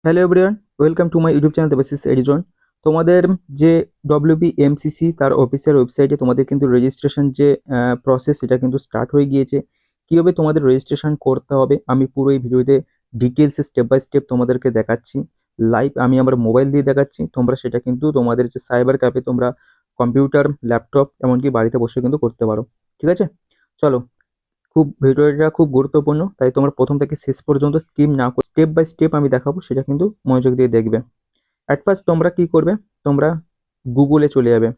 Hello everyone, welcome to my YouTube channel the basis edition. তোমাদের যে ডব্লিউবিএমসিসি তার official ওয়েবসাইটে তোমাদের কিন্তু রেজিস্ট্রেশন যে প্রসেস সেটা কিন্তু স্টার্ট হয়ে গিয়েছে। কীভাবে তোমাদের রেজিস্ট্রেশন করতে হবে আমি পুরো এই ভিডিওতে ডিটেলসে স্টেপ বাই স্টেপ তোমাদেরকে দেখাচ্ছি। লাইভ আমি আমার মোবাইল দিয়ে দেখাচ্ছি, তোমরা সেটা কিন্তু তোমাদের যে সাইবার ক্যাফে তোমরা কম্পিউটার, ল্যাপটপ এমনকি বাড়িতে বসে কিন্তু করতে পারো। ঠিক আছে, চলো। ভিডিওটা খুব গুরুত্বপূর্ণ, তাই তোমরা প্রথম থেকে শেষ পর্যন্ত স্কিপ না করে স্টেপ বাই স্টেপ আমি দেখাবো, সেটা কিন্তু মনোযোগ দিয়ে দেখবে। অ্যাট ফার্স্ট তোমরা কি করবে, তোমরা গুগলে চলে যাবে।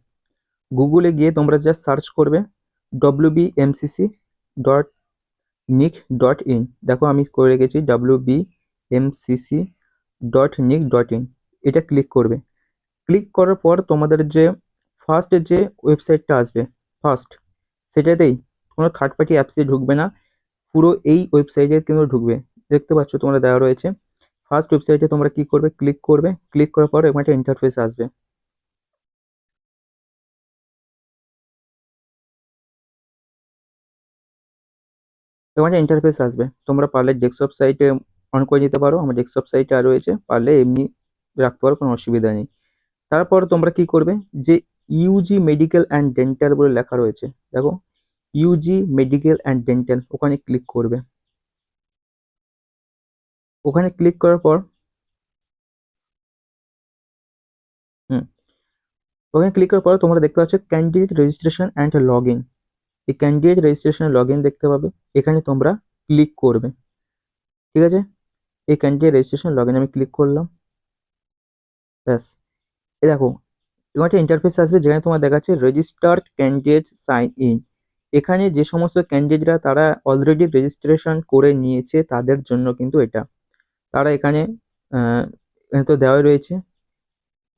গুগলে গিয়ে তোমরা জাস্ট সার্চ করবে wbmcc.nic.in। দেখো আমি করে রেখেছি wbmcc.nic.in। এটা ক্লিক করবে। ক্লিক করার পর তোমাদের যে ফার্স্ট যে ওয়েবসাইটটা আসবে ফার্স্ট, সেটাতেই কোনো থার্ড পার্টি অ্যাপসে ঢুকবে না, পুরো এই ওয়েবসাইটে কিন্তু ঢুকবে। দেখতে পাচ্ছ তোমরা দেওয়া রয়েছে। ফার্স্ট ওয়েবসাইটে তোমরা কি করবে, ক্লিক করবে। ক্লিক করার পর এখানে একটা ইন্টারফেস আসবে। এখানে ইন্টারফেস আসবে, তোমরা পারলে ডেস্কটপ সাইটে অন করে নিতে পারো, আমার ডেস্কটপ সাইটে আর রয়েছে, পারলে এমনি রাখতে পারো, কোনো অসুবিধা নেই। তারপর তোমরা কি করবে, যে ইউজি মেডিকেল অ্যান্ড ডেন্টাল বলে লেখা রয়েছে, দেখো ইউজি মেডিকেল অ্যান্ড ডেন্টাল, ওখানে ক্লিক করবে। ওখানে ক্লিক করার পর হুম ওখানে ক্লিক করার পর তোমরা দেখতে পাচ্ছ candidate registration and log in. এই ক্যান্ডিডেট রেজিস্ট্রেশন লগ ইন দেখতে পাবে, এখানে তোমরা ক্লিক করবে। ঠিক আছে, এই ক্যান্ডিডেট রেজিস্ট্রেশন লগ ইন আমি ক্লিক করলাম। ব্যাস, এ দেখো এরকম একটা ইন্টারফেস আসবে, যেখানে তোমার দেখাচ্ছে রেজিস্টার্ড ক্যান্ডিডেট সাইন ইন। এখানে যে সমস্ত ক্যান্ডিডেটরা তারা অলরেডি রেজিস্ট্রেশন করে নিয়েছে তাদের জন্য কিন্তু এটা, তারা এখানে এখানে তো দেওয়াই রয়েছে।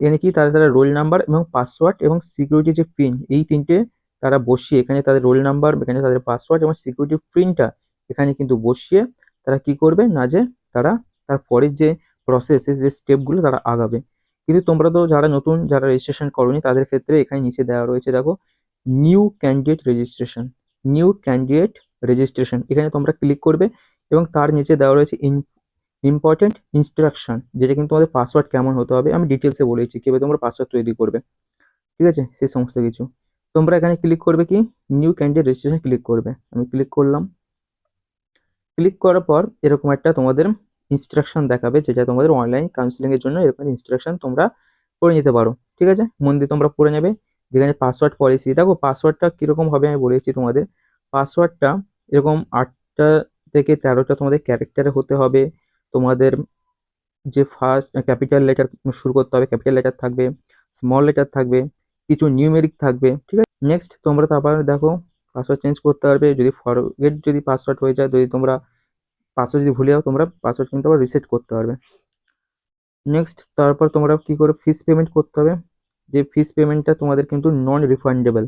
এখানে কি তারা তারা রোল নাম্বার এবং পাসওয়ার্ড এবং সিকিউরিটি যে পিন, এই তিনটে তারা বসিয়ে এখানে তাদের রোল নাম্বার, এখানে তাদের পাসওয়ার্ড এবং সিকিউরিটি পিনটা এখানে কিন্তু বসিয়ে তারা কি করবে না, যে তারা তারপরের যে প্রসেস যে স্টেপগুলো তারা আগাবে। কিন্তু তোমরা তো যারা নতুন, যারা রেজিস্ট্রেশন করোনি, তাদের ক্ষেত্রে এখানে নিচে দেওয়া রয়েছে, দেখো new candidate registration. New candidate registration এখানে তোমরা ক্লিক করবে এবং তার নিচে দেওয়া রয়েছে ইম্পর্টেন্ট ইনস্ট্রাকশন, যেটা কিন্তু তোমাদের পাসওয়ার্ড কেমন হতে হবে আমি ডিটেলসে বলেছি, কিভাবে তোমরা পাসওয়ার্ড তৈরি করবে। ঠিক আছে, সেই সমস্ত কিছু তোমরা এখানে ক্লিক করবে, কি নিউ ক্যান্ডিডেট রেজিস্ট্রেশন ক্লিক করবে। আমি ক্লিক করলাম। ক্লিক করার পর এরকম একটা তোমাদের ইনস্ট্রাকশন দেখাবে, যেটা তোমাদের অনলাইন কাউন্সিলিং এর জন্য এরকম ইনস্ট্রাকশন তোমরা পড়ে নিতে পারো। ঠিক আছে, মন দিয়ে তোমরা পড়ে নেবে। যেখানে পাসওয়ার্ড পলিসি, দেখো পাসওয়ার্ডটা কিরকম হবে আমি বলেছি তোমাদের। পাসওয়ার্ডটা এরকম 8টা থেকে 13টা তোমাদের ক্যারেক্টারে হতে হবে। তোমাদের যে ফার্স্ট ক্যাপিটাল লেটার শুরু করতে হবে, ক্যাপিটাল লেটার থাকবে, স্মল লেটার থাকবে, কিছু নিউমেরিক থাকবে। ঠিক আছে, নেক্সট তোমরা তারপর দেখো পাসওয়ার্ড চেঞ্জ করতে পারবে, যদি ফরগেট যদি পাসওয়ার্ড হয়ে যায়, যদি তোমরা পাসওয়ার্ড যদি ভুলে যাও, তোমরা পাসওয়ার্ড কিন্তু আবার রিসেট করতে পারবে। নেক্সট তারপর তোমরা কি করে ফিস পেমেন্ট করতে হবে, যে ফিস পেমেন্টটা তোমাদের কিন্তু নন রিফান্ডেবল।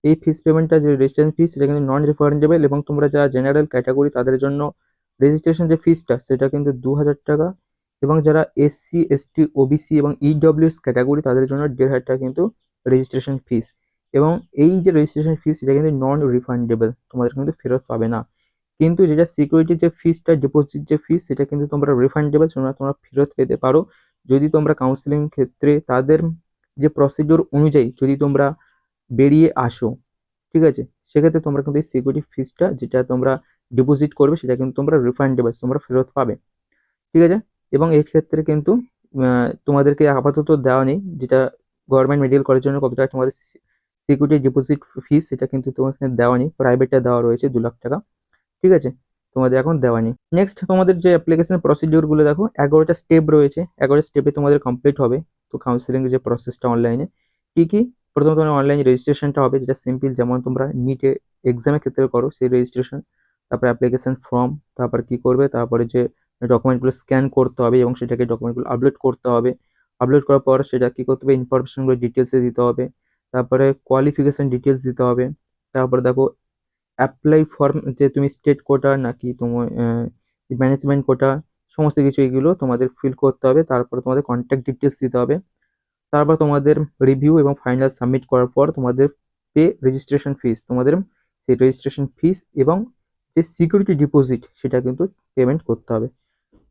এই ফিস পেমেন্টটা যে রেজিস্ট্রেশন ফিস সেটা কিন্তু নন রিফান্ডেবল, এবং তোমরা যারা জেনারেল ক্যাটাগরি তাদের জন্য রেজিস্ট্রেশন যে ফিসটা সেটা কিন্তু 2000 টাকা, এবং যারা এসসি এসটি ওবিসি এবং ইডব্লিউএস ক্যাটাগরি তাদের জন্য 1500 টাকা কিন্তু রেজিস্ট্রেশন ফিস। এবং এই যে রেজিস্ট্রেশন ফিস সেটা কিন্তু নন রিফান্ডেবল, তোমাদের কিন্তু ফেরত পাবে না। কিন্তু যেটা সিকিউরিটি যে ফিসটা, ডিপোজিট যে ফিস, সেটা কিন্তু তোমরা রিফান্ডেবল, তোমরা তোমরা ফেরত পেতে পারো যদি তোমরা কাউন্সিলিং ক্ষেত্রে তাদের যে প্রসিডিওর অনুযায়ী যদি তোমরা বেরিয়ে আসো। ঠিক আছে, সেক্ষেত্রে তোমরা কিন্তু এই সিকিউরিটি ফিসটা যেটা তোমরা ডিপোজিট করবে সেটা কিন্তু তোমরা রিফান্ডেবল, তোমরা ফেরত পাবে। ঠিক আছে, এবং এই ক্ষেত্রে কিন্তু তোমাদেরকে আপাতত দেওয়া নেই, যেটা গভর্নমেন্ট মেডিকেল কলেজের জন্য কত টাকা তোমাদের সিকিউরিটি ডিপোজিট ফিস, সেটা কিন্তু তোমার এখানে দেওয়া নেই, প্রাইভেটটা দেওয়া রয়েছে 2 লাখ টাকা। ঠিক আছে, তোমাদের এখন দেওয়া নেই। নেক্সট তোমাদের যে অ্যাপ্লিকেশন প্রসিডিওর গুলো দেখো, 11টা স্টেপ রয়েছে, 11 স্টেপে তোমাদের কমপ্লিট হবে। তো কাউন্সিলিং যে প্রসেসটা অনলাইনে কি কি, প্রথমে তোমার অনলাইন রেজিস্ট্রেশনটা হবে, যেটা সিম্পল, যেমন তোমরা নিটে এক্সামের ক্ষেত্রে করো সেই রেজিস্ট্রেশন। তারপর অ্যাপ্লিকেশন ফর্ম, তারপর কি করবে, তারপরে যে ডকুমেন্টগুলো স্ক্যান করতে হবে এবং সেটাকে ডকুমেন্টগুলো আপলোড করতে হবে। আপলোড করার পর সেটা কি করতে হবে, ইনফরমেশনগুলো ডিটেলসে দিতে হবে। তারপরে কোয়ালিফিকেশন ডিটেলস দিতে হবে। তারপর দেখো অ্যাপ্লাই ফর্ম, যে তুমি স্টেট কোটা নাকি তোমার ম্যানেজমেন্ট কোটা, সমস্ত কিছু এগুলো তোমাদের ফিল করতে হবে। তারপর তোমাদের কন্ট্যাক্ট ডিটেলস দিতে হবে। তারপর তোমাদের রিভিউ এবং ফাইনাল সাবমিট করার পর তোমাদের পে রেজিস্ট্রেশন ফিস, তোমাদের সেই রেজিস্ট্রেশন ফিস এবং যে সিকিউরিটি ডিপোজিট সেটা কিন্তু পেমেন্ট করতে হবে।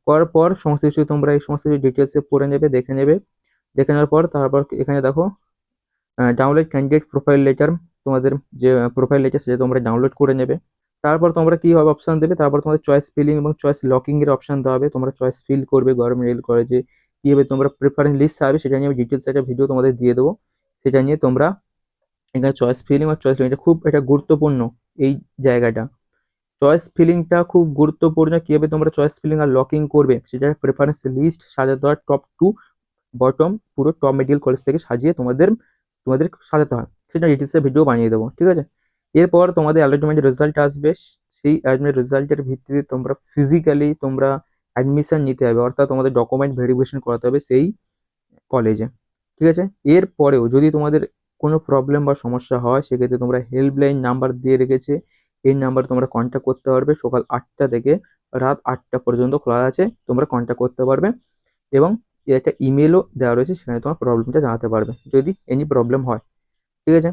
করার পর সমস্ত কিছু তোমরা এই সমস্ত কিছু ডিটেলসে পড়ে নেবে, দেখে নেবে। দেখে নেওয়ার পর তারপর এখানে দেখো ডাউনলোড ক্যান্ডিডেট প্রোফাইল লেটার, তোমাদের যে প্রোফাইল লেটার সেটা তোমরা ডাউনলোড করে নেবে। তারপর তোমরা কি হবে অপশন দেবে, তারপর তোমাদের চয়েস ফিলিং এবং চয়েস লকিং এর অপশন দেওয়া হবে। তোমরা চয়েস ফিল করবে গভর্নমেন্ট মেল করে যে কিভাবে তোমরা প্রেফারেন্স লিস্ট চাইবে, সেটা নিয়ে আমি ডিটেলস একটা ভিডিও তোমাদের দিয়ে দেবো। সেটা নিয়ে তোমরা এখানে চয়েস ফিলিং আর চয়েস লিঙ্কটা খুব এটা গুরুত্বপূর্ণ। এই জায়গাটা চয়েস ফিলিংটা খুব গুরুত্বপূর্ণ, কিভাবে তোমরা চয়েস ফিলিং আর লকিং করবে সেটা প্রেফারেন্স লিস্ট সাজাতে হয় টপ টু বটম, পুরো টপ মেডিকেল কলেজ থেকে সাজিয়ে তোমাদের তোমাদের সাজাতে হয়, সেটা ডিটেলসে ভিডিও বানিয়ে দেবো, ঠিক আছে। এরপর তোমাদের অ্যালটমেন্ট রেজাল্ট আসবে, সেই অ্যালটমেন্ট রেজাল্টের ভিত্তিতে তোমরা ফিজিক্যালি তোমরা অ্যাডমিশন নিতে হবে, অর্থাৎ তোমাদের ডকুমেন্ট ভেরিফিকেশন করাতে হবে সেই কলেজে, ঠিক আছে। এরপরেও যদি তোমাদের কোনো প্রবলেম বা সমস্যা হয় সেক্ষেত্রে তোমরা হেল্পলাইন নাম্বার দিয়ে রেখেছে, এই নাম্বার তোমরা কন্ট্যাক্ট করতে পারবে। সকাল 8টা থেকে রাত 8টা পর্যন্ত খোলা আছে, তোমরা কন্ট্যাক্ট করতে পারবে। এবং এর একটা ইমেলও দেওয়া রয়েছে, সেখানে তোমার প্রবলেমটা জানাতে পারবে যদি এনি প্রবলেম হয়, ঠিক আছে।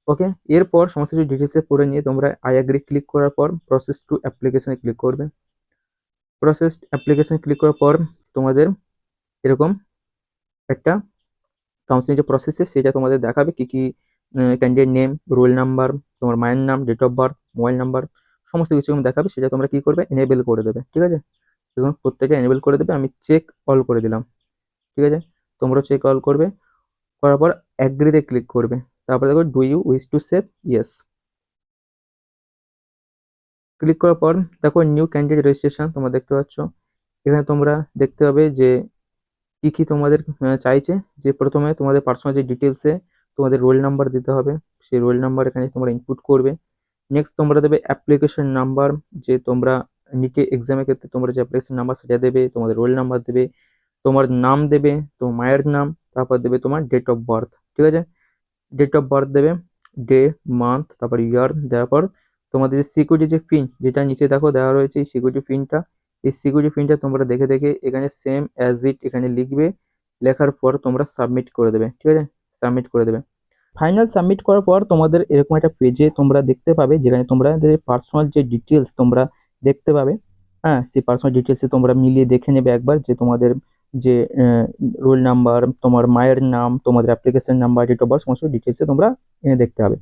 ওকে, এরপর সমস্ত কিছু ডিটেলসে পড়ে নিয়ে তোমরা আই অ্যাগ্রি ক্লিক করার পর প্রসেস টু অ্যাপ্লিকেশনে ক্লিক করবে। প্রসেস অ্যাপ্লিকেশন ক্লিক করার পর তোমাদের এরকম একটা কাউন্সিলিং যে প্রসেস সেটা তোমাদের দেখাবে কি কি ক্যান্ডিডেট নেম, রোল নাম্বার, তোমার মায়ের নাম, date of birth, mobile number, সমস্ত কিছু দেখাবে। সেটা তোমরা কি করবে, এনেবেল করে দেবে, ঠিক আছে। এবং প্রত্যেকে এনেবেল করে দেবে, আমি চেক অল করে দিলাম, ঠিক আছে। তোমরা চেক অল করবে, করার পর অ্যাগ্রিতে ক্লিক করবে। তারপরে দেখো do you wish to save, yes click করার পর দেখো নিউ ক্যান্ডিডেট রেজিস্ট্রেশন তোমরা দেখতে পাচ্ছ। এখানে তোমরা দেখতে পাবে যে কি কি তোমাদের চাইছে, যে প্রথমে তোমাদের পার্সোনাল যে ডিটেলসে তোমাদের রোল নাম্বার দিতে হবে, সেই রোল নাম্বার এখানে তোমরা ইনপুট করবে। নেক্সট তোমরা দেবে অ্যাপ্লিকেশন নাম্বার, যে তোমরা নিটে এক্সামের ক্ষেত্রে তোমরা যে অ্যাপ্লিকেশন নাম্বার সেটা দেবে, তোমাদের রোল নাম্বার দেবে, তোমার নাম দেবে, তোমার মায়ের নাম, তারপর দেবে তোমার ডেট অফ বার্থ, ঠিক আছে। ডেট অফ বার্থ দেবে, ডে, মান্থ, তারপর ইয়ার দেওয়ার পর তোমাদের যে সিকিউরিটি যে পিন যেটা নিচে দেখো দেওয়া রয়েছে, এই সিকিউরিটি পিনটা, এই সিকিউরিটি পিনটা তোমরা দেখে দেখে এখানে সেম অ্যাজ ইট এখানে লিখবে। লেখার পর তোমরা সাবমিট করে দেবে, ঠিক আছে, সাবমিট করে দেবে। ফাইনাল সাবমিট করার পর তোমাদের এরকম একটা পেজে তোমরা দেখতে পাবে, যেখানে তোমরা পার্সোনাল যে ডিটেলস তোমরা দেখতে পাবে। হ্যাঁ, সেই পার্সোনাল ডিটেলসে তোমরা মিলিয়ে দেখে নেবে একবার, যে তোমাদের যে রোল নাম্বার, তোমার মায়ের নাম, তোমাদের application number, date of birth, সমস্ত ডিটেলসে তোমরা এনে দেখতে হবে।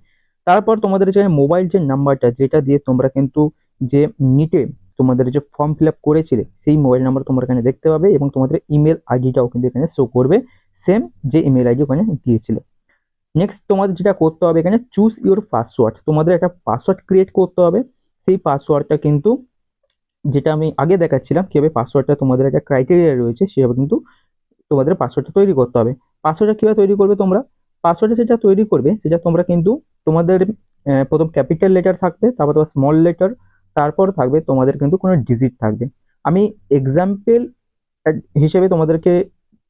তারপর তোমাদের যে মোবাইল যে নাম্বারটা যেটা দিয়ে তোমরা কিন্তু যে নিটে তোমাদের যে ফর্ম ফিল আপ করেছিলে সেই মোবাইল নাম্বার তোমরা এখানে দেখতে পাবে, এবং তোমাদের ইমেল আইডিটাও কিন্তু এখানে শো করবে, সেম যে ইমেল আইডি ওখানে দিয়েছিলে। নেক্সট তোমাদের যেটা করতে হবে এখানে চুজ ইউর পাসওয়ার্ড, তোমাদের একটা পাসওয়ার্ড ক্রিয়েট করতে হবে। সেই পাসওয়ার্ডটা কিন্তু যেটা আমি আগে দেখাচ্ছিলাম কিভাবে পাসওয়ার্ডটা তোমাদের একটা ক্রাইটেরিয়া রয়েছে, সেভাবে কিন্তু তোমাদের পাসওয়ার্ডটা তৈরি করতে হবে। পাসওয়ার্ডটা কিভাবে তৈরি করবে তোমরা, পাসওয়ার্ডটা যেটা তৈরি করবে সেটা তোমরা কিন্তু তোমাদের প্রথম ক্যাপিটাল লেটার থাকবে, তারপর তোমার স্মল লেটার, তারপর থাকবে তোমাদের কিন্তু কোনো ডিজিট থাকবে। আমি এক্সাম্পল হিসেবে তোমাদেরকে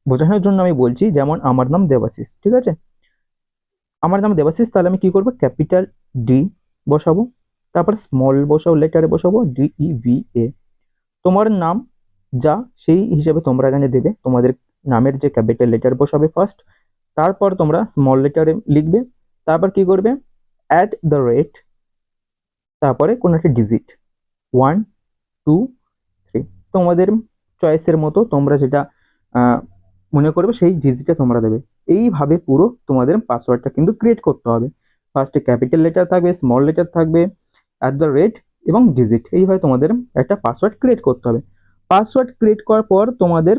বোঝানোর জন্য আমি বলছি, যেমন আমার নাম দেবাশিস, ঠিক আছে। আমার নাম দেবাশিস, তাহলে আমি কি করবো, ক্যাপিটাল ডি বসাবো, তারপর স্মল বসাবো, লেটারে বসাবো DEVA। তোমার নাম যা সেই হিসেবে তোমরা এখানে দেবে, তোমাদের নামের যে ক্যাপিটাল লেটার বসাবে ফার্স্ট, তারপর তোমরা স্মল লেটারে লিখবে, তারপর কি করবে, @, তারপরে কোনো একটা ডিজিট 1 2 3, তোমাদের চয়েসের মতো তোমরা যেটা আহ, মনে করবে সেই ডিজিটটা তোমরা দেবে। এইভাবে পুরো তোমাদের পাসওয়ার্ডটা কিন্তু ক্রিয়েট করতে হবে। ফার্স্টে ক্যাপিটাল লেটার থাকবে, স্মল লেটার থাকবে, @ এবং ডিজিট, এইভাবে তোমাদের একটা পাসওয়ার্ড ক্রিয়েট করতে হবে। পাসওয়ার্ড ক্রিয়েট করার পর তোমাদের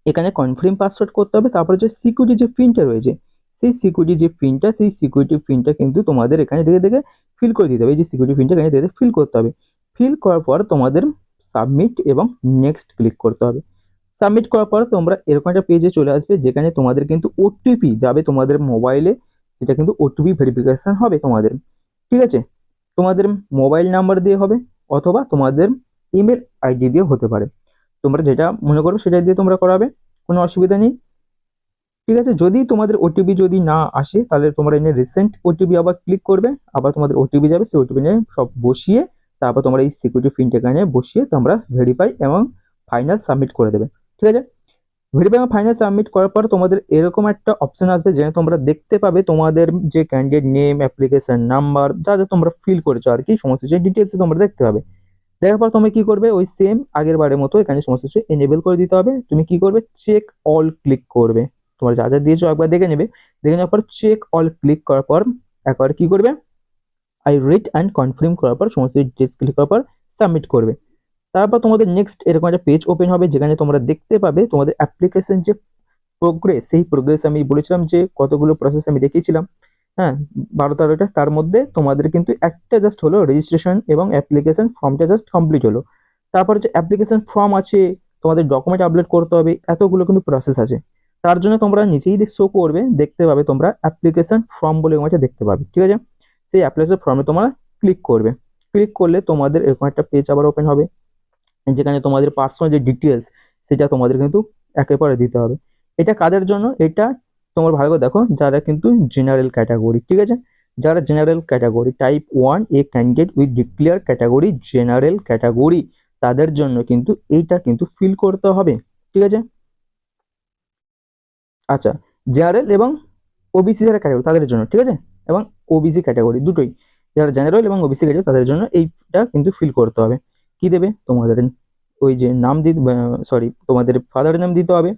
এখানে কনফার্ম পাসওয়ার্ড করতে হবে। তারপরে যে সিকিউরিটি যে পিনটা রয়েছে, সেই সিকিউরিটি পিনটা কিন্তু তোমাদের এখানে দেখে দেখে ফিল করে দিতে হবে। এই যে সিকিউরিটি পিনটা এখানে দেখে ফিল করতে হবে। ফিল করার পর তোমাদের সাবমিট এবং নেক্সট ক্লিক করতে হবে। সাবমিট করার পর তোমরা এরকম একটা পেজে চলে আসবে, যেখানে তোমাদের কিন্তু ওটিপি যাবে তোমাদের মোবাইলে, সেটা কিন্তু ওটিপি ভেরিফিকেশন হবে তোমাদের, ঠিক আছে। তোমাদের মোবাইল নাম্বার দিয়ে হবে, অথবা তোমাদের ইমেল আইডি দিয়ে হতে পারে, তোমরা যেটা মনে করবে সেটা দিয়ে তোমরা করাবে, কোনো অসুবিধা নেই, ঠিক আছে। যদি তোমাদের ওটিপি যদি না আসে, তাহলে তোমরা এনে রিসেন্ট ওটিপি আবার ক্লিক করবে, আবার তোমাদের ওটিপি যাবে, সেই ওটিপি নিয়ে সব বসিয়ে তারপর তোমরা এই সিকিউরিটি পিনটা এখানে বসিয়ে তোমরা ভেরিফাই এবং ফাইনাল সাবমিট করে দেবে, ঠিক আছে। ভেরিফাই এবং ফাইনাল সাবমিট করার পর তোমাদের এরকম একটা অপশন আসবে, যেখানে তোমরা দেখতে পাবে তোমাদের যে ক্যান্ডিডেট নেম, অ্যাপ্লিকেশন নাম্বার, যা যা তোমরা ফিল করেছো আর কি, সমস্ত যে ডিটেলস তোমরা দেখতে পাবে। দেখার পর তুমি কি করবে, ওই সেম আগের বারের মতো এখানে সমস্ত কিছু এনেবল করে দিতে হবে। তুমি কি করবে, চেক অল ক্লিক করবে, তোমার যা যা দিয়েছো একবার দেখে নেবে, দেখে নেওয়ার পর চেক অল ক্লিক করার পর একবার কি করবে, আই রিড অ্যান্ড কনফার্ম করার পর সমস্ত ডিটেলস ক্লিক করার পর সাবমিট করবে। তারপর তোমাদের নেক্সট এরকম একটা পেজ ওপেন হবে, যেখানে তোমরা দেখতে পাবে তোমাদের অ্যাপ্লিকেশন যে প্রোগ্রেস, সেই প্রোগ্রেস আমি বলেছিলাম যে কতগুলো প্রসেস আমি দেখিয়েছিলাম, হ্যাঁ 12-13টা, তার মধ্যে তোমাদের কিন্তু একটা জাস্ট হলো রেজিস্ট্রেশন এবং অ্যাপ্লিকেশন ফর্মটা জাস্ট কমপ্লিট হলো। তারপর যে অ্যাপ্লিকেশন ফর্ম আছে, তোমাদের ডকুমেন্ট আপলোড করতে হবে, এতগুলো কিন্তু প্রসেস আছে। তার জন্য তোমরা নিচেই শো করবে, দেখতে পাবে তোমরা অ্যাপ্লিকেশন ফর্ম বলে একটা দেখতে পাবে, ঠিক আছে। সেই অ্যাপ্লিকেশন ফর্মে তোমরা ক্লিক করবে, ক্লিক করলে তোমাদের এরকম একটা পেজ আবার ওপেন হবে, যেখানে তোমাদের পার্সোনাল যে ডিটেলস সেটা তোমাদের কিন্তু একেবারে দিতে হবে। এটা কাদের জন্য, এটা তোমার ভালো করে দেখো, যারা কিন্তু জেনারেল ক্যাটাগরি, ঠিক আছে, যারা general category type 1 A candidate with declare category general category, তাদের জন্য কিন্তু এইটা কিন্তু ফিল করতে হবে, ঠিক আছে। আচ্ছা, জেনারেল এবং ওবিসি যারা ক্যাটাগরি তাদের জন্য, ঠিক আছে, এবং ওবিসি ক্যাটাগরি দুটোই, যারা জেনারেল এবং ওবিসি ক্যাটাগরি তাদের জন্য এইটা কিন্তু ফিল করতে হবে। কি দেবে, তোমাদের ওই যে নাম দিতে, সরি তোমাদের ফাদারের নাম দিতে হবে,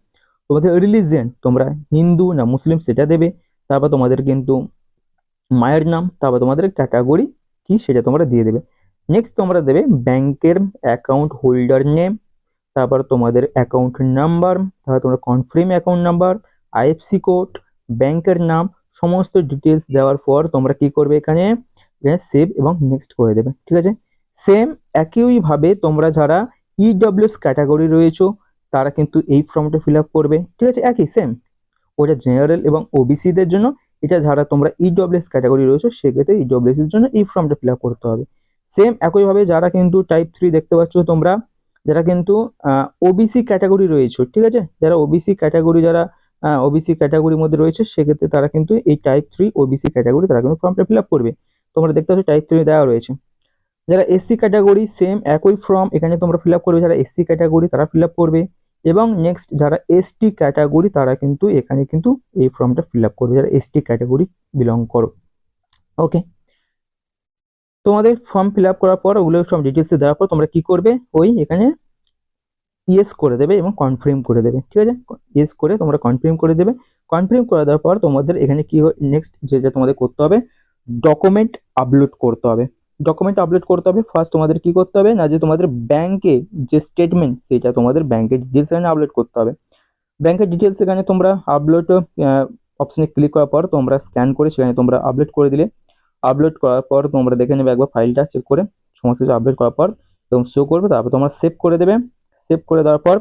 তোমাদের রিলিজিয়ান তোমরা হিন্দু না মুসলিম সেটা দেবে, তারপর তোমাদের কিন্তু মায়ের নাম, তারপর তোমাদের ক্যাটাগরি কি সেটা তোমরা দিয়ে দেবে। নেক্সট তোমরা দেবে ব্যাংকের অ্যাকাউন্ট হোল্ডার নেম, তারপর তোমাদের অ্যাকাউন্ট নাম্বার, তারপর তোমার confirm account number, IFC code, ব্যাংকের নাম, সমস্ত ডিটেলস দেওয়ার পর তোমরা কি করবে, এখানে সেভ এবং নেক্সট করে দেবে, ঠিক আছে। সেম একইভাবে তোমরা যারা ইডব্লিউএস ক্যাটাগরি রয়েছে তারা কিন্তু এই ফর্মটা ফিল আপ করবে, ঠিক আছে, একই সেম, ওটা জেনারেল এবং ওবিসিদের জন্য, এটা যারা তোমরা ইডব্লিউএস ক্যাটাগরি রয়েছে সেক্ষেত্রে ইডব্লিউএস এর জন্য এই ফর্মটা ফিল আপ করতে হবে। সেম একইভাবে যারা কিন্তু টাইপ 3 দেখতে পাচ্ছ তোমরা, যারা কিন্তু ওবিসি ক্যাটাগরি রয়েছে, ঠিক আছে, যারা ওবিসি ক্যাটাগরি, যারা ওবিসি ক্যাটাগরির মধ্যে রয়েছে সেক্ষেত্রে তারা কিন্তু এই টাইপ 3 ওবিসি ক্যাটাগরি তারা কিন্তু ফর্মটা ফিল আপ করবে। তোমরা দেখতে পাচ্ছ টাইপ 3 দেওয়া রয়েছে। যারা এসসি ক্যাটাগরি সেম একই ফর্ম এখানে তোমরা ফিল আপ করবে, যারা এসসি ক্যাটাগরি তারা ফিল আপ করবে, এবং নেক্সট যারা এসটি ক্যাটাগরি তারা কিন্তু এখানে কিন্তু এই ফর্মটা ফিল আপ করবে, যারা এসটি ক্যাটাগরি বিলং করো। ওকে, তোমাদের ফর্ম ফিল আপ করার পর ওগুলো সব ডিটেলস দেওয়ার পর তোমরা কি করবে, ওই এখানে ইয়েস করে দেবে এবং কনফার্ম করে দেবে, ঠিক আছে, ইয়েস করে তোমরা কনফার্ম করে দেবে। কনফার্ম করে দেওয়ার পর তোমাদের এখানে কি নেক্সট যেটা তোমাদের করতে হবে, ডকুমেন্ট আপলোড করতে হবে। ডকুমেন্ট আপলোড করতে হবে, ফার্স্ট তোমাদের কি করতে হবে না, যে তোমাদের ব্যাংকে যে স্টেটমেন্ট সেটা তোমাদের ব্যাংকের ডিটেলস এখানে আপলোড করতে হবে। ব্যাংকের ডিটেলস এখানে তোমরা আপলোড অপশনে ক্লিক করার পর তোমরা স্ক্যান করে সেখানে তোমরা আপলোড করে দিলে, আপলোড করার পর তোমরা দেখে নেবে একবার ফাইলটা চেক করে, সমস্ত কিছু আপলোড করার পর এবং শো করবে, তারপর তোমরা সেভ করে দেবে। সেভ করে দেওয়ার পর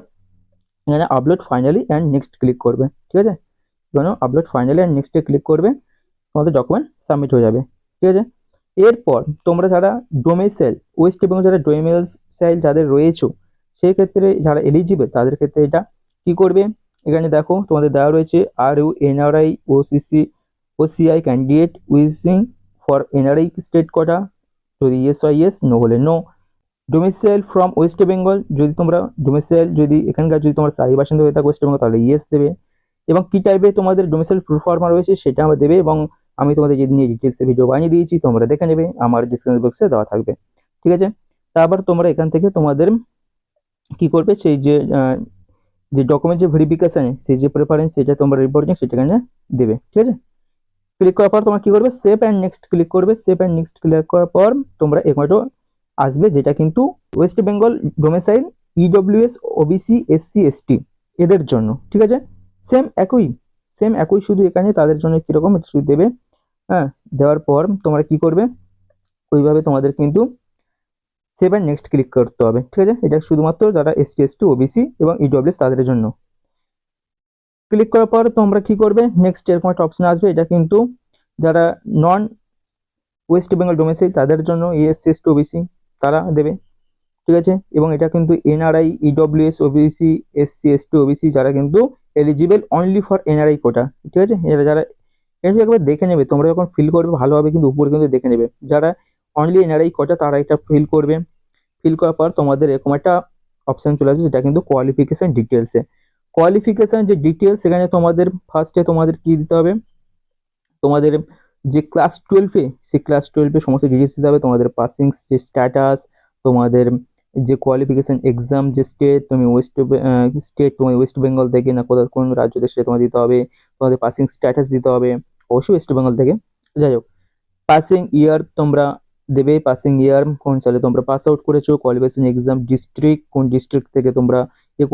এখানে upload finally and next click করবে, ঠিক আছে, এখানে আপলোড ফাইনালি অ্যান্ড নেক্সটে ক্লিক করবে, তোমাদের ডকুমেন্ট সাবমিট হয়ে যাবে, ঠিক আছে। এরপর তোমরা যারা ডোমিসাইল ওয়েস্ট বেঙ্গল, যারা ডোমিসাইল যাদের রয়েছে সেই ক্ষেত্রে যারা এলিজিবল তাদের ক্ষেত্রে এটা কি করবে, এখানে দেখো তোমাদের দেওয়া রয়েছে are you NRI OCI candidate wishing for NRI state quota, যদি ইয়েস হয় ইয়েস, নো হলে no. Domicile from West Bengal, যদি তোমরা ডোমিসাইল যদি এখানকার যদি তোমরা স্থায়ী বাসিন্দা হয়ে থাকো ওয়েস্ট বেঙ্গল তাহলে ইয়েস দেবে, এবং কি টাইপের তোমাদের ডোমিসাইল প্রুফ রয়েছে সেটা আমরা দেবে, এবং আমি তোমাদের যে নিয়ে ডিটেলসে ভিডিও বানিয়ে দিয়েছি তোমরা দেখে নেবে, আমার ডিসক্রিপশন বক্সে দেওয়া থাকবে, ঠিক আছে। তারপর তোমরা এখান থেকে তোমাদের কি করবে, সেই যে ডকুমেন্ট যে ভেরিফিকেশন সেই যে প্রেফারেন্স সেটা তোমরা রিপোর্টিং সেটা এখানে দেবে, ঠিক আছে। ক্লিক করার পর তোমরা কি করবে, সেভ অ্যান্ড নেক্সট ক্লিক করবে, সেভ অ্যান্ড নেক্সট ক্লিক করার পর তোমরা এখানে আসবে, যেটা কিন্তু West Bengal domicile EWS OBC SC ST এদের জন্য, ঠিক আছে। সেম একই, সেম একই, শুধু এখানে তাদের জন্য কিরকম এটা শুধু দেবে, হ্যাঁ, দেওয়ার পর তোমরা কি করবে, ওইভাবে তোমাদের কিন্তু সেভ অ্যান্ড নেক্সট ক্লিক করতে হবে, ঠিক আছে। এটা শুধুমাত্র যারা এসটি এসটি ওবিসি এবং ইডব্লিউএস তাদের জন্য। ক্লিক করার পর তোমরা কি করবে, নেক্সট এরকম একটা অপশন আসবে, এটা কিন্তু যারা নন ওয়েস্ট বেঙ্গল ডোমেসাইল তাদের জন্য এসসি এসটি ওবিসি তারা দেবে, ঠিক আছে। এবং এটা কিন্তু NRI EWS OBC SC ST OBC যারা কিন্তু এলিজিবল অনলি ফর এনআরআই কোটা, ঠিক আছে, এরা যারা এটা একবার দেখে নেবে, তোমরা যখন ফিল করবে ভালোভাবে কিন্তু উপরে কিন্তু দেখে নেবে, যারা অনলি এনআরআই কোটা তারা এটা ফিল করবে। ফিল করার পর তোমাদের এরকম একটা অপশন চলে আসবে, যেটা কিন্তু কোয়ালিফিকেশন ডিটেলসে, কোয়ালিফিকেশন যে ডিটেলস সেখানে তোমাদের ফার্স্টে তোমাদের কি দিতে হবে, তোমাদের যে ক্লাস 12-এ সেই ক্লাস 12-এ সমস্ত ডিটেলস দিতে হবে, তোমাদের পাসিং যে স্ট্যাটাস, তোমাদের যে কোয়ালিফিকেশন এক্সাম, যে স্টেট তুমি স্টেট তোমার ওয়েস্ট বেঙ্গল থেকে না কোন রাজ্য থেকে সেটা তোমার দিতে হবে। তোমাদের পাসিং স্ট্যাটাস দিতে হবে, অবশ্যই ওয়েস্ট বেঙ্গল থেকে। যাই হোক, পাসিং ইয়ার তোমরা দেবে, পাসিং ইয়ার কোন সালে তোমরা পাস আউট করেছো, কোয়ালিফিকেশন এক্সাম ডিস্ট্রিক্ট, কোন ডিস্ট্রিক্ট থেকে তোমরা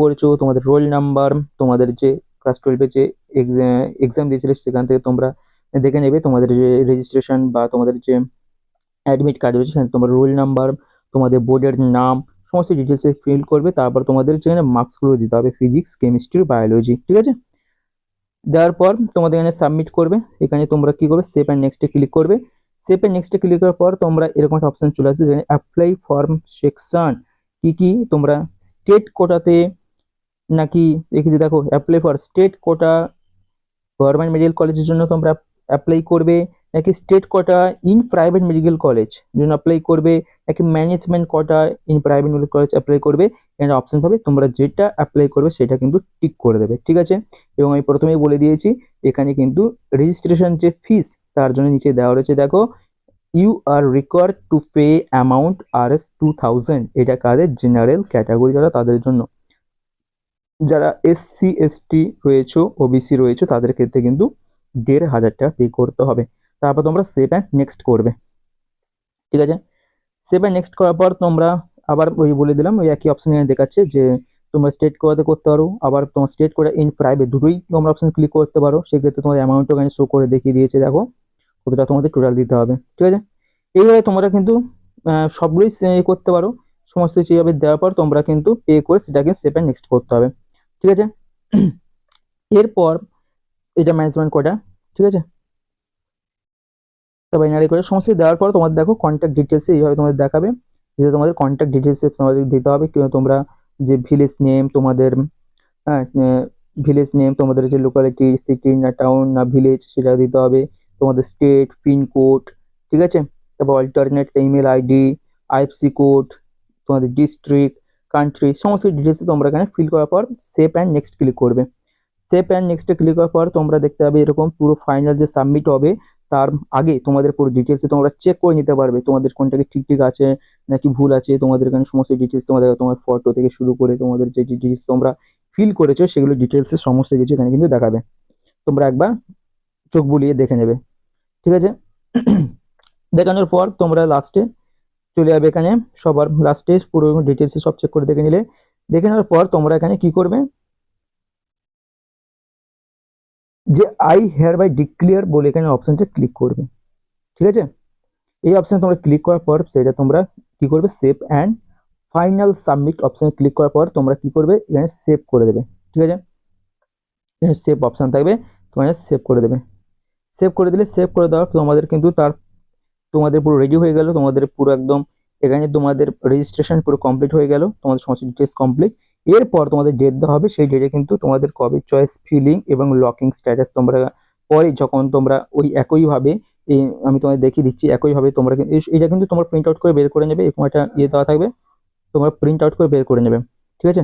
করেছো, তোমাদের রোল নাম্বার, তোমাদের যে ক্লাস 12 যে এক্সাম দিয়েছিলে সেখান থেকে তোমরা দেখে নেবে। তোমাদের যে রেজিস্ট্রেশন বা তোমাদের যে অ্যাডমিট কার্ড রয়েছে সেখানে তোমার রোল নাম্বার, তোমাদের বোর্ডের নাম, সমস্ত ডিটেলসে ফিল করবে। তারপর তোমাদের যেখানে মার্কসগুলো দিতে হবে, ফিজিক্স, কেমিস্ট্রি, বায়োলজি, ঠিক আছে। দেওয়ার পর তোমাদের এখানে সাবমিট করবে। এখানে তোমরা কি করবে, সেভ অ্যান্ড নেক্সটে ক্লিক করবে। সেভ অ্যান্ড নেক্সটে ক্লিক করার পর তোমরা এরকম একটা অপশন চলে আসবে, যেখানে অ্যাপ্লাই ফর্ম সেকশন। কি তোমরা স্টেট কোটাতে নাকি দেখো, apply for state quota government medical কলেজের জন্য তোমরা অ্যাপ্লাই করবে, নাকি state quota in private medical college জন্য অ্যাপ্লাই করবে, নাকি management quota in private medical college apply করবে। এখানে অপশন পাবে, তোমরা যেটা অ্যাপ্লাই করবে সেটা কিন্তু টিক করে দেবে, ঠিক আছে। এবং আমি প্রথমেই বলে দিয়েছি এখানে কিন্তু রেজিস্ট্রেশন যে ফিস তার জন্য নিচে দেওয়া রয়েছে, দেখো you are required to pay amount RS 2000। এটা কাদের, জেনারেল ক্যাটাগরি যারা তাদের জন্য। যারা SC ST রয়েছে, OBC রয়েছে, তাদের ক্ষেত্রে কিন্তু 1500 টাকা পে করতে হবে। তারপর তোমরা সেভ অ্যান্ড নেক্সট করবে, ঠিক আছে। সেভ অ্যান্ড নেক্সট করার পর তোমরা আবার ওই বলে দিলাম, ওই একই অপশন এখানে দেখাচ্ছে যে তোমরা স্টেট কোটাতে করতে পারো, আবার তোমার স্টেট কোটা ইন প্রাইভেট দুটোই তোমরা অপশন ক্লিক করতে পারো। সেক্ষেত্রে তোমার অ্যামাউন্টও এখানে শো করে দেখিয়ে দিয়েছে, দেখো কতটা তোমাদের টোটাল দিতে হবে, ঠিক আছে। এইভাবে তোমরা কিন্তু সবগুলোই করতে পারো। সমস্ত কিছু এইভাবে দেওয়ার পর তোমরা কিন্তু পে করে সেটাকে সেভ অ্যান্ড নেক্সট করতে হবে, ঠিক আছে। এরপর এটা ম্যানেজমেন্ট কোটা, ঠিক আছে। তো বাইনারি করে সমস্ত দেওয়ার পর তোমাদের দেখো কন্ট্যাক্ট ডিটেলসে এইভাবে তোমাদের দেখাবে, যে তোমাদের কন্ট্যাক্ট ডিটেলসে তোমাদের দিতে হবে তোমরা যে ভিলেজ নেম তোমাদের, হ্যাঁ ভিলেজ নেম তোমাদের যে লোকালিটি, সিটি না টাউন না ভিলেজ সেটা দিতে হবে, তোমাদের স্টেট, পিনকোড, ঠিক আছে। তারপর alternate email ID, IFSC code, তোমাদের ডিস্ট্রিক্ট, কান্ট্রি, সমস্ত ডিটেলস তোমরা এখানে ফিল করার পর সেভ অ্যান্ড নেক্সট ক্লিক করবে। সেভ অ্যান্ড নেক্সটে ক্লিক করার পর তোমরা দেখতে পাবে এরকম পুরো ফাইনাল যে সাবমিট হবে তার আগে তোমাদের পুরো ডিটেলসে তোমরা চেক করে নিতে পারবে তোমাদের কোনটা কি ঠিক আছে নাকি ভুল আছে। তোমাদের এখানে সমস্ত ডিটেলস তোমাদের, তোমার ফটো থেকে শুরু করে তোমাদের যে ডিটেলস তোমরা ফিল করেছো সেগুলো ডিটেলসে সমস্ত কিছু এখানে কিন্তু দেখাবে। তোমরা একবার চোখ বুলিয়ে দেখে নেবে, ঠিক আছে। দেখানোর পর তোমরা লাস্টে চলে যাবে, এখানে সবার লাস্টে পুরো ডিটেলসে সব চেক করে দেখে নিলে। দেখে নেওয়ার পর তোমরা এখানে কি করবে, যে আই হেয়ার বাই ডিক্লিয়ার বলে এখানে অপশনটা ক্লিক করবে, ঠিক আছে। এই অপশন তোমরা ক্লিক করার পর সেটা তোমরা কি করবে, সেভ অ্যান্ড ফাইনাল সাবমিট অপশনে ক্লিক করার পর তোমরা কি করবে, এখানে সেভ করে দেবে, ঠিক আছে। এখানে সেভ অপশন থাকবে, তোমরা সেভ করে দেবে। সেভ করে দিলে, সেভ করে দেওয়ার তোমাদের কিন্তু তোমাদের পুরো রেডি হয়ে গেল, তোমাদের পুরো একদম এখানে তোমাদের রেজিস্ট্রেশন পুরো কমপ্লিট হয়ে গেল, তোমাদের সমস্ত ডিটেলস কমপ্লিট। এরপর তোমাদের ডেট দেওয়া হবে, সেই ডেটে কিন্তু তোমাদের কবে চয়েস ফিলিং এবং লকিং স্ট্যাটাস তোমরা পরে যখন তোমরা ওই একইভাবে এই আমি তোমাদের দেখিয়ে দিচ্ছি, একইভাবে তোমরা এটা কিন্তু তোমরা প্রিন্ট আউট করে বের করে নেবে, এরকম একটা দেওয়া থাকবে, তোমরা প্রিন্ট আউট করে বের করে নেবে, ঠিক আছে।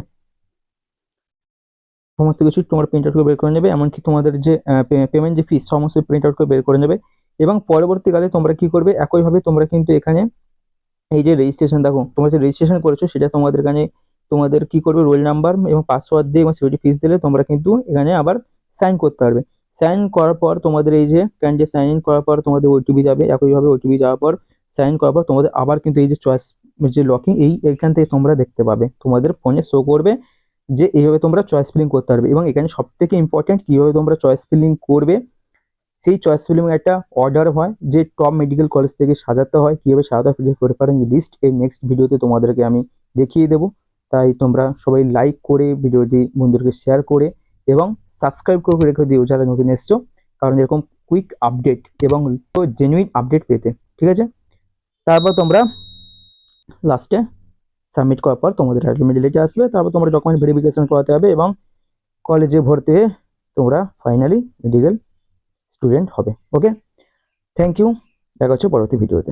সমস্ত কিছু তোমরা প্রিন্ট আউট করে বের করে নেবে, এমনকি তোমাদের যে পেমেন্ট যে ফিস সমস্ত প্রিন্ট আউট করে বের করে নেবে। এবং পরবর্তীকালে তোমরা কি করবে, একইভাবে তোমরা কিন্তু এখানে এই যে রেজিস্ট্রেশন দেখো তোমরা যে রেজিস্ট্রেশন করেছো সেটা তোমাদের এখানে তোমাদের কি করবে, রোল নাম্বার এবং পাসওয়ার্ড দিয়ে এবং সিকিউরিটি ফিস দিলে তোমরা কিন্তু এখানে আবার সাইন করতে পারবে। সাইন করার পর তোমাদের এই যে ক্যান্ডে সাইন ইন করার পর তোমাদের OTP যাবে, একইভাবে OTP যাওয়ার পর সাইন করার পর তোমাদের আবার কিন্তু এই যে চয়েস যে লকিং এইখান থেকে তোমরা দেখতে পাবে, তোমাদের ফোনে শো করবে যে এইভাবে তোমরা চয়েস ফিলিং করতে পারবে। এবং এখানে সব থেকে ইম্পর্টেন্ট কিভাবে তোমরা চয়েস ফিলিং করবে, সেই চয়েস ফিলিং একটা অর্ডার হয় যে টপ মেডিকেল কলেজ থেকে সাজাতে হয়, কীভাবে সাজাতে হয় প্রিপারেশন লিস্ট এই নেক্সট ভিডিওতে তোমাদেরকে আমি দেখিয়ে দেবো। তাই তোমরা সবাই লাইক করে ভিডিওটি বন্ধুদেরকে শেয়ার করে এবং সাবস্ক্রাইব করে রেখে দিও যারা নতুন এসছো, কারণ এরকম কুইক আপডেট এবং জেনুইন আপডেট পেতে, ঠিক আছে। তারপর তোমরা লাস্টে সাবমিট করার পর তোমাদের অ্যাডমিট লেটার আসবে, তারপর তোমরা ডকুমেন্ট ভেরিফিকেশন করাতে হবে এবং কলেজে ভর্তি হয়ে তোমরা ফাইনালি মেডিকেল স্টুডেন্ট হবে। ওকে, থ্যাংক ইউ, দেখা হচ্ছে পরবর্তী ভিডিওতে।